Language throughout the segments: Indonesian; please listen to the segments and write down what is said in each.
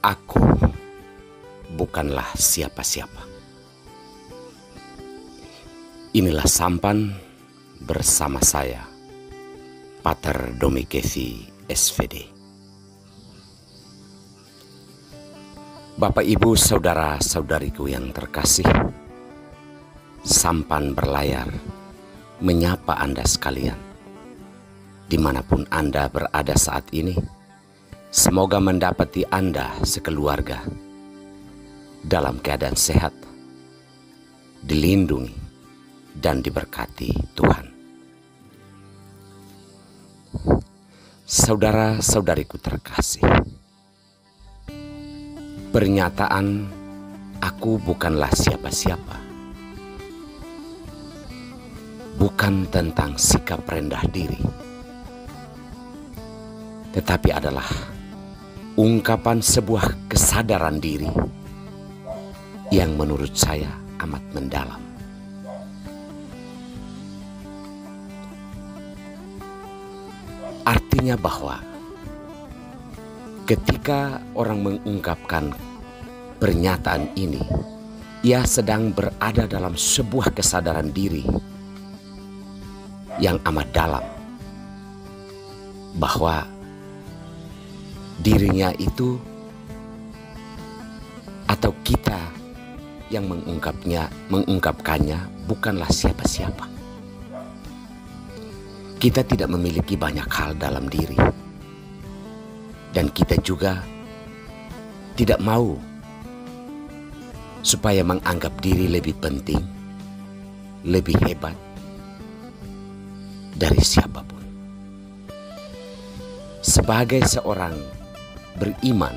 Aku bukanlah siapa-siapa. Inilah sampan bersama saya, Pater Domikevi SVD. Bapak, Ibu, saudara-saudariku yang terkasih, sampan berlayar menyapa Anda sekalian. Dimanapun Anda berada saat ini, semoga mendapati Anda sekeluarga dalam keadaan sehat, dilindungi, dan diberkati Tuhan. Saudara-saudariku terkasih, pernyataan "aku bukanlah siapa-siapa" bukan tentang sikap rendah diri, tetapi adalah ungkapan sebuah kesadaran diri yang menurut saya amat mendalam. Artinya bahwa ketika orang mengungkapkan pernyataan ini, ia sedang berada dalam sebuah kesadaran diri yang amat dalam, bahwa dirinya itu atau kita yang mengungkapkannya bukanlah siapa-siapa. Kita tidak memiliki banyak hal dalam diri, dan kita juga tidak mau supaya menganggap diri lebih penting, lebih hebat dari siapapun. Sebagai seorang beriman,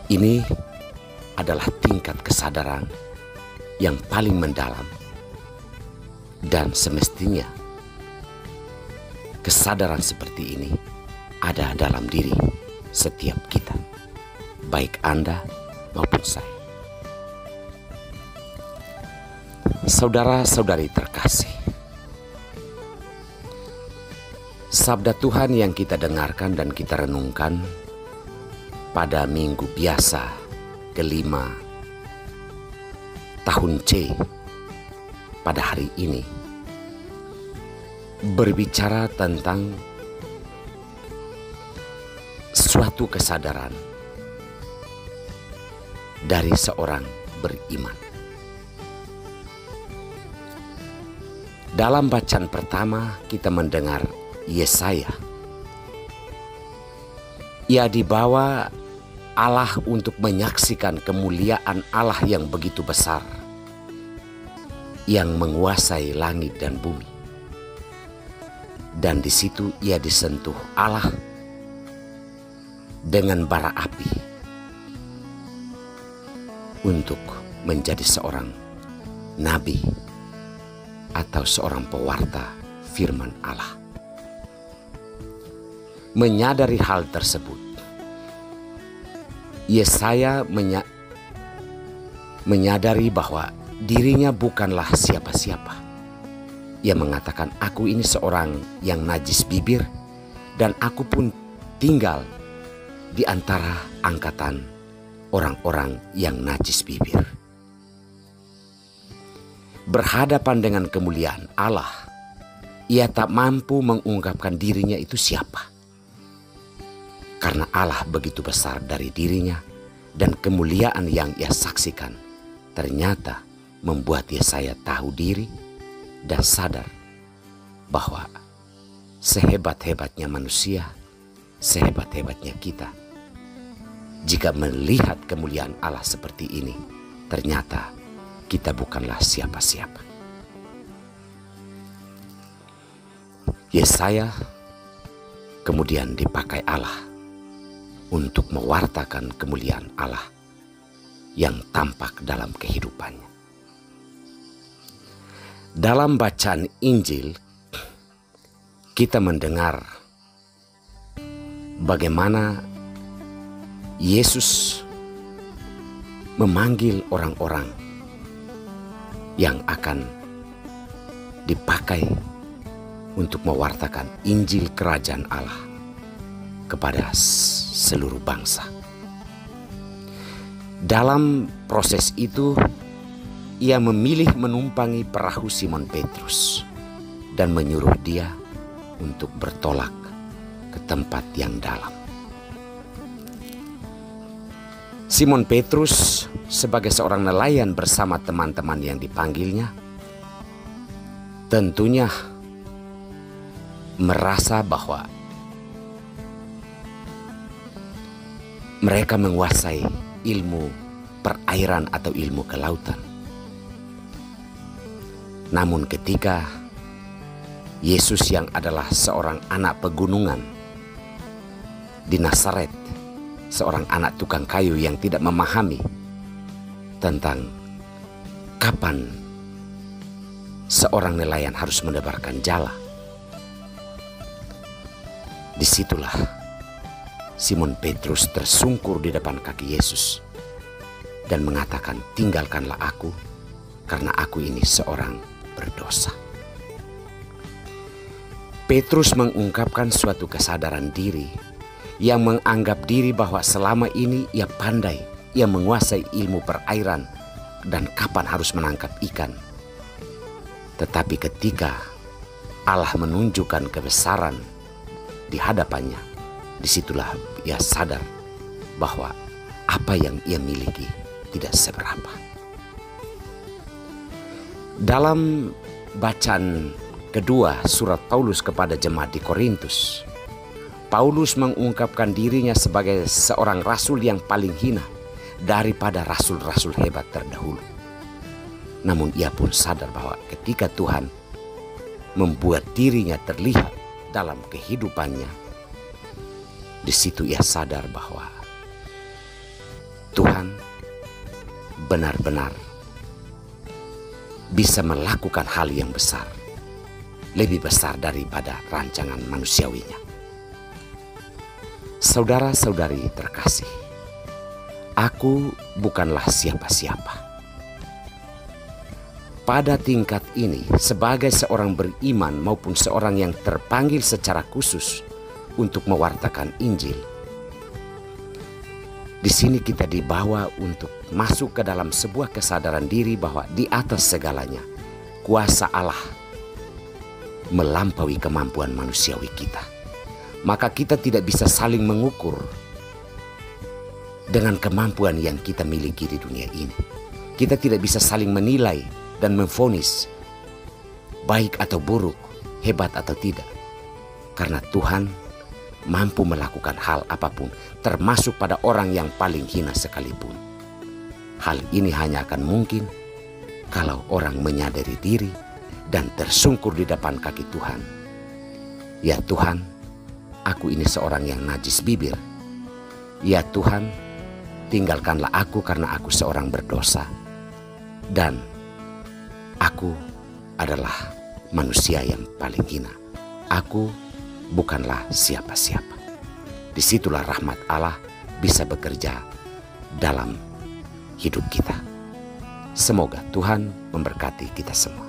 ini adalah tingkat kesadaran yang paling mendalam, dan semestinya kesadaran seperti ini ada dalam diri setiap kita, baik Anda maupun saya. Saudara-saudari terkasih, sabda Tuhan yang kita dengarkan dan kita renungkan pada minggu biasa kelima tahun C pada hari ini berbicara tentang suatu kesadaran dari seorang beriman. Dalam bacaan pertama kita mendengar Yesaya. Ia dibawa Allah untuk menyaksikan kemuliaan Allah yang begitu besar, yang menguasai langit dan bumi. Dan di situ ia disentuh Allah dengan bara api untuk menjadi seorang nabi atau seorang pewarta firman Allah. Menyadari hal tersebut, Yesaya menyadari bahwa dirinya bukanlah siapa-siapa. Ia mengatakan, "Aku ini seorang yang najis bibir, dan aku pun tinggal di antara angkatan orang-orang yang najis bibir." Berhadapan dengan kemuliaan Allah, ia tak mampu mengungkapkan dirinya itu siapa. Karena Allah begitu besar dari dirinya, dan kemuliaan yang ia saksikan ternyata membuat Yesaya tahu diri dan sadar bahwa sehebat-hebatnya manusia, sehebat-hebatnya kita, jika melihat kemuliaan Allah seperti ini, ternyata kita bukanlah siapa-siapa. Yesaya kemudian dipakai Allah untuk mewartakan kemuliaan Allah yang tampak dalam kehidupannya. Dalam bacaan Injil, kita mendengar bagaimana Yesus memanggil orang-orang yang akan dipakai untuk mewartakan Injil Kerajaan Allah kepada seluruh bangsa. Dalam proses itu, ia memilih menumpangi perahu Simon Petrus dan menyuruh dia untuk bertolak ke tempat yang dalam. Simon Petrus sebagai seorang nelayan bersama teman-teman yang dipanggilnya tentunya merasa bahwa mereka menguasai ilmu perairan atau ilmu kelautan. Namun ketika Yesus yang adalah seorang anak pegunungan di Nazaret, seorang anak tukang kayu yang tidak memahami tentang kapan seorang nelayan harus menebarkan jala, disitulah Simon Petrus tersungkur di depan kaki Yesus dan mengatakan, "Tinggalkanlah aku, karena aku ini seorang berdosa." Petrus mengungkapkan suatu kesadaran diri yang menganggap diri bahwa selama ini ia pandai, ia menguasai ilmu perairan dan kapan harus menangkap ikan. Tetapi ketika Allah menunjukkan kebesaran di hadapannya, disitulah ia sadar bahwa apa yang ia miliki tidak seberapa. Dalam bacaan kedua surat Paulus kepada jemaat di Korintus, Paulus mengungkapkan dirinya sebagai seorang rasul yang paling hina daripada rasul-rasul hebat terdahulu. Namun ia pun sadar bahwa ketika Tuhan membuat dirinya terlihat dalam kehidupannya, di situ ia sadar bahwa Tuhan benar-benar bisa melakukan hal yang besar, lebih besar daripada rancangan manusiawinya. Saudara-saudari terkasih, aku bukanlah siapa-siapa. Pada tingkat ini, sebagai seorang beriman maupun seorang yang terpanggil secara khusus untuk mewartakan Injil, di sini kita dibawa untuk masuk ke dalam sebuah kesadaran diri bahwa di atas segalanya, kuasa Allah melampaui kemampuan manusiawi kita. Maka kita tidak bisa saling mengukur dengan kemampuan yang kita miliki di dunia ini. Kita tidak bisa saling menilai dan memvonis baik atau buruk, hebat atau tidak. Karena Tuhan mampu melakukan hal apapun, termasuk pada orang yang paling hina sekalipun. Hal ini hanya akan mungkin kalau orang menyadari diri dan tersungkur di depan kaki Tuhan. Ya Tuhan, aku ini seorang yang najis bibir. Ya Tuhan, tinggalkanlah aku karena aku seorang berdosa. Dan aku adalah manusia yang paling hina. Aku bukanlah siapa-siapa. Disitulah rahmat Allah bisa bekerja dalam hidup kita. Semoga Tuhan memberkati kita semua.